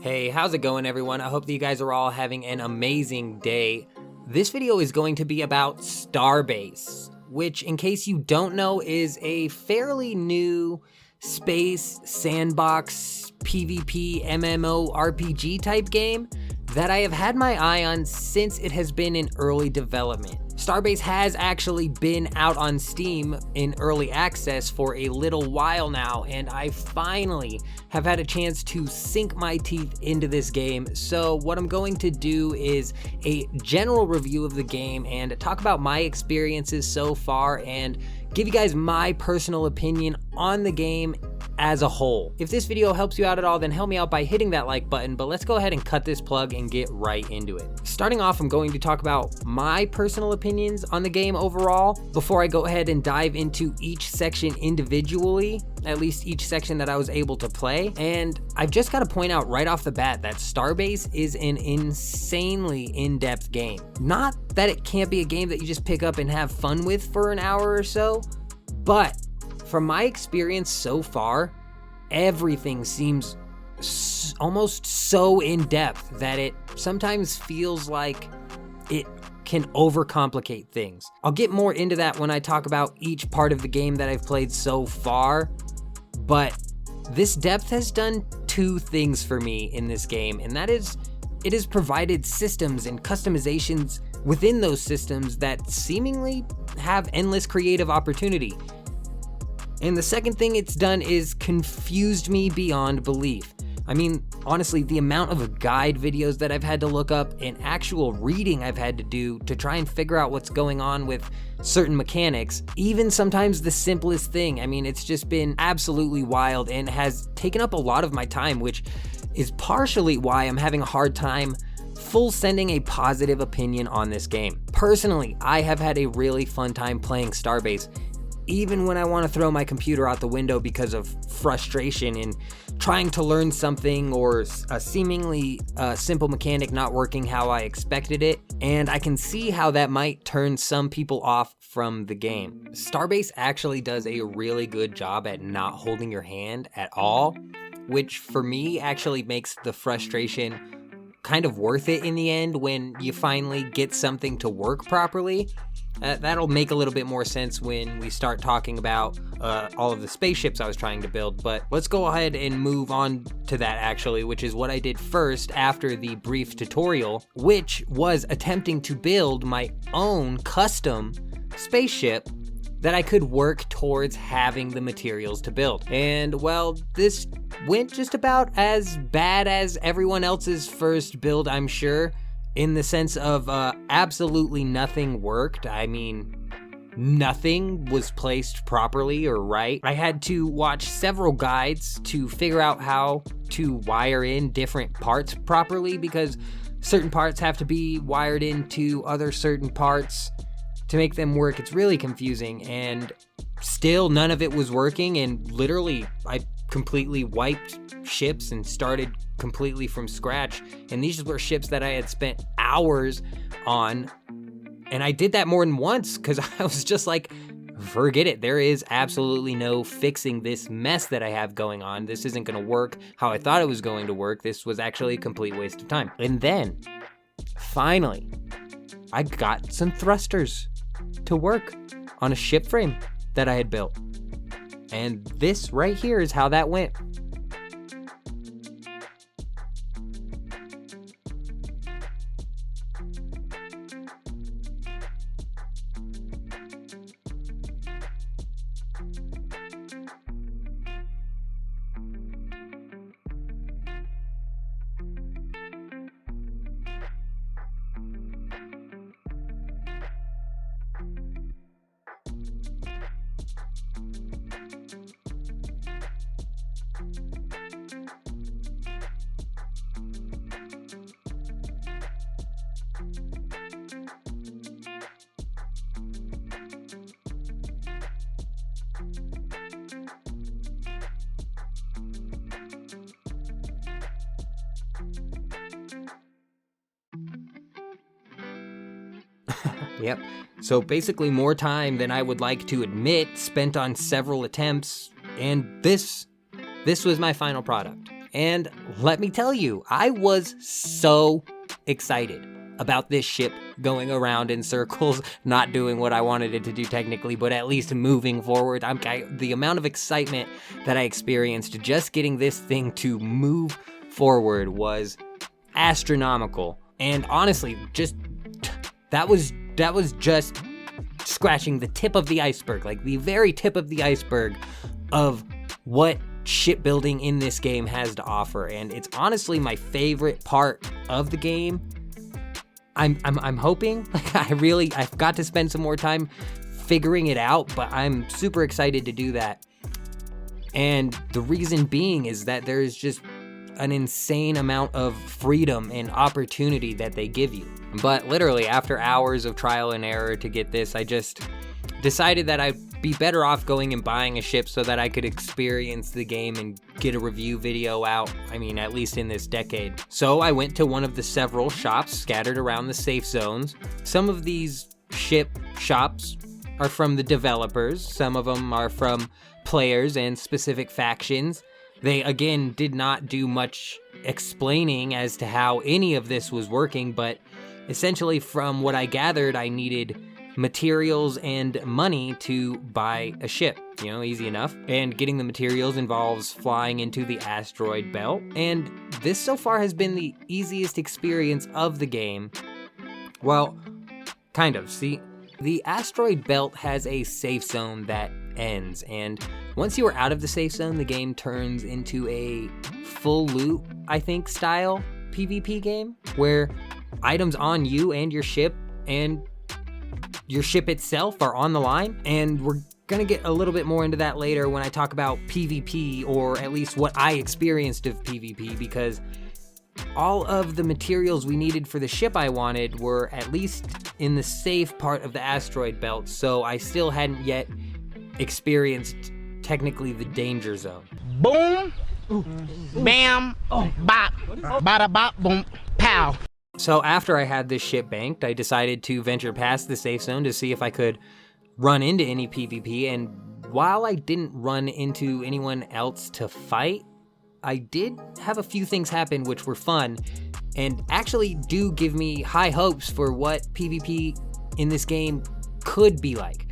Hey, how's it going everyone? I hope that you guys are all having an amazing day. This video is going to be about Starbase, which in case you don't know is a fairly new space sandbox PvP MMO RPG type game that I have had my eye on since it has been in early development. Starbase has actually been out on Steam in early access for a little while now, and I finally have had a chance to sink my teeth into this game. So what I'm going to do is a general review of the game and talk about my experiences so far and give you guys my personal opinion on the game as a whole. If this video helps you out at all, then help me out by hitting that like button, but let's go ahead and cut this plug and get right into it. Starting off, I'm going to talk about my personal opinions on the game overall before I go ahead and dive into each section individually, at least each section that I was able to play. And I've just got to point out right off the bat that Starbase is an insanely in-depth game. Not that it can't be a game that you just pick up and have fun with for an hour or so, but from my experience so far, everything seems almost so in-depth that it sometimes feels like it can overcomplicate things. I'll get more into that when I talk about each part of the game that I've played so far, but this depth has done two things for me in this game, and that is it has provided systems and customizations within those systems that seemingly have endless creative opportunity. And the second thing it's done is confused me beyond belief. I mean, honestly, the amount of guide videos that I've had to look up and actual reading I've had to do to try and figure out what's going on with certain mechanics, even sometimes the simplest thing. I mean, it's just been absolutely wild and has taken up a lot of my time, which is partially why I'm having a hard time full sending a positive opinion on this game. Personally, I have had a really fun time playing Starbase, even when I want to throw my computer out the window because of frustration in trying to learn something or a seemingly simple mechanic not working how I expected it, and I can see how that might turn some people off from the game. Starbase actually does a really good job at not holding your hand at all, which for me actually makes the frustration kind of worth it in the end when you finally get something to work properly. That'll make a little bit more sense when we start talking about all of the spaceships I was trying to build, but let's go ahead and move on to that actually, which is what I did first after the brief tutorial, which was attempting to build my own custom spaceship that I could work towards having the materials to build. And well, this went just about as bad as everyone else's first build, I'm sure. In the sense of absolutely nothing worked. I mean, nothing was placed properly or right. I had to watch several guides to figure out how to wire in different parts properly because certain parts have to be wired into other certain parts to make them work. It's really confusing, and still none of it was working, and literally I completely wiped ships and started completely from scratch, and these were ships that I had spent hours on, and I did that more than once because I was just like, forget it, there is absolutely no fixing this mess that I have going on. This isn't going to work how I thought it was going to work. This was actually a complete waste of time. And then finally I got some thrusters to work on a ship frame that I had built, and this right here is how that went. Yep. So basically more time than I would like to admit spent on several attempts, and this was my final product. And let me tell you, I was so excited about this ship going around in circles, not doing what I wanted it to do technically, but at least moving forward. The amount of excitement that I experienced just getting this thing to move forward was astronomical. And honestly, that was just scratching the tip of the iceberg, like the very tip of the iceberg of what shipbuilding in this game has to offer. And it's honestly my favorite part of the game. I'm hoping, like, I've got to spend some more time figuring it out, but I'm super excited to do that. And the reason being is that there's just an insane amount of freedom and opportunity that they give you. But literally, after hours of trial and error to get this, I just decided that I'd be better off going and buying a ship so that I could experience the game and get a review video out, I mean, at least in this decade. So I went to one of the several shops scattered around the safe zones. Some of these ship shops are from the developers, some of them are from players and specific factions. They, again, did not do much explaining as to how any of this was working, but essentially from what I gathered, I needed materials and money to buy a ship. You know, easy enough. And getting the materials involves flying into the asteroid belt. And this so far has been the easiest experience of the game. Well, kind of. See, the asteroid belt has a safe zone that ends, and once you are out of the safe zone, the game turns into a full loot, I think, style PvP game, where items on you and your ship itself are on the line. And we're gonna get a little bit more into that later when I talk about PvP, or at least what I experienced of PvP, because all of the materials we needed for the ship I wanted were at least in the safe part of the asteroid belt, so I still hadn't yet experienced technically the danger zone. Boom, bam, bop, bada bop, boom, pow. So after I had this ship banked, I decided to venture past the safe zone to see if I could run into any PvP, and while I didn't run into anyone else to fight, I did have a few things happen which were fun and actually do give me high hopes for what PvP in this game could be like.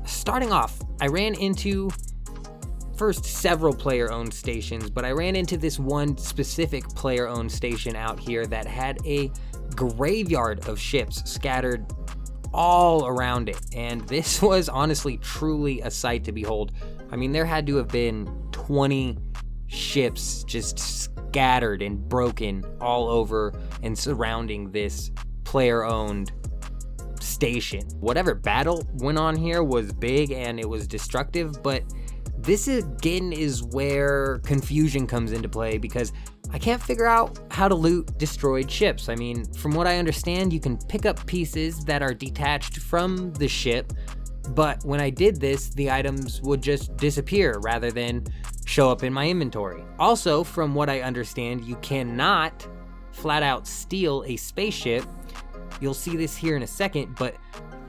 Starting off, I ran into first several player-owned stations, but I ran into this one specific player-owned station out here that had a graveyard of ships scattered all around it, and this was honestly truly a sight to behold. I mean, there had to have been 20 ships just scattered and broken all over and surrounding this player-owned station. Whatever battle went on here was big and it was destructive, but this again is where confusion comes into play, because I can't figure out how to loot destroyed ships. I mean, from what I understand, you can pick up pieces that are detached from the ship, but when I did this, the items would just disappear rather than show up in my inventory. Also, from what I understand, you cannot flat out steal a spaceship. You'll see this here in a second, but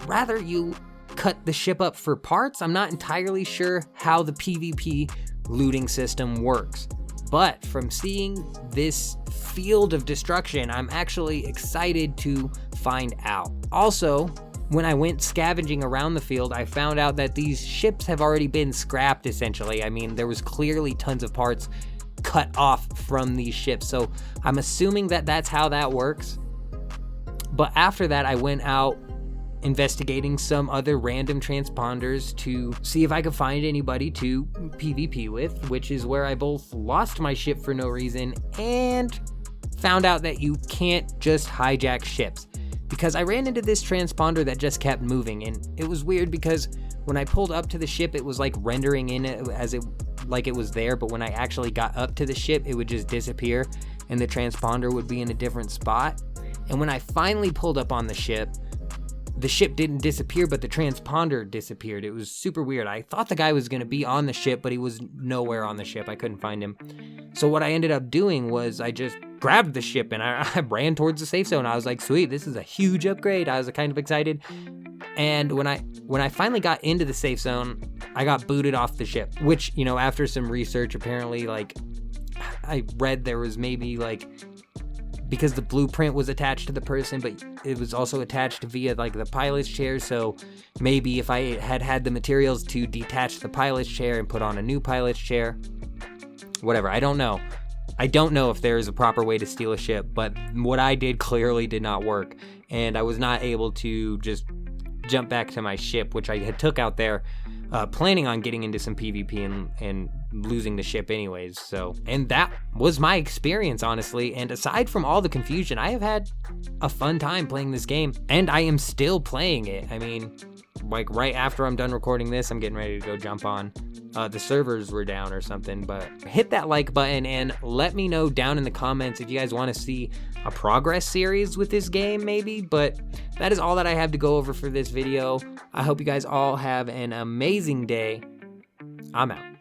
rather you cut the ship up for parts. I'm not entirely sure how the PvP looting system works, but from seeing this field of destruction, I'm actually excited to find out. Also, when I went scavenging around the field, I found out that these ships have already been scrapped, essentially. I mean, there was clearly tons of parts cut off from these ships, so I'm assuming that that's how that works. But after that, I went out investigating some other random transponders to see if I could find anybody to PvP with, which is where I both lost my ship for no reason and found out that you can't just hijack ships. Because I ran into this transponder that just kept moving, and it was weird because when I pulled up to the ship, it was like rendering in it as it like it was there, but when I actually got up to the ship, it would just disappear and the transponder would be in a different spot. And when I finally pulled up on the ship didn't disappear, but the transponder disappeared. It was super weird. I thought the guy was going to be on the ship, but he was nowhere on the ship. I couldn't find him. So what I ended up doing was I just grabbed the ship and I ran towards the safe zone. I was like, sweet, this is a huge upgrade. I was kind of excited. And when I finally got into the safe zone, I got booted off the ship, which, you know, after some research, apparently, like, I read there was maybe like, because the blueprint was attached to the person, but it was also attached via like the pilot's chair, so maybe if I had the materials to detach the pilot's chair and put on a new pilot's chair, whatever, I don't know. I don't know if there is a proper way to steal a ship, but what I did clearly did not work, and I was not able to just jump back to my ship, which I had took out there, planning on getting into some PvP and losing the ship anyways. So, and that was my experience, honestly, and aside from all the confusion, I have had a fun time playing this game, and I am still playing it. I mean, like right after I'm done recording this, I'm getting ready to go jump on. The servers were down or something, but hit that like button and let me know down in the comments if you guys want to see a progress series with this game maybe. But that is all that I have to go over for this video. I hope you guys all have an amazing day. I'm out.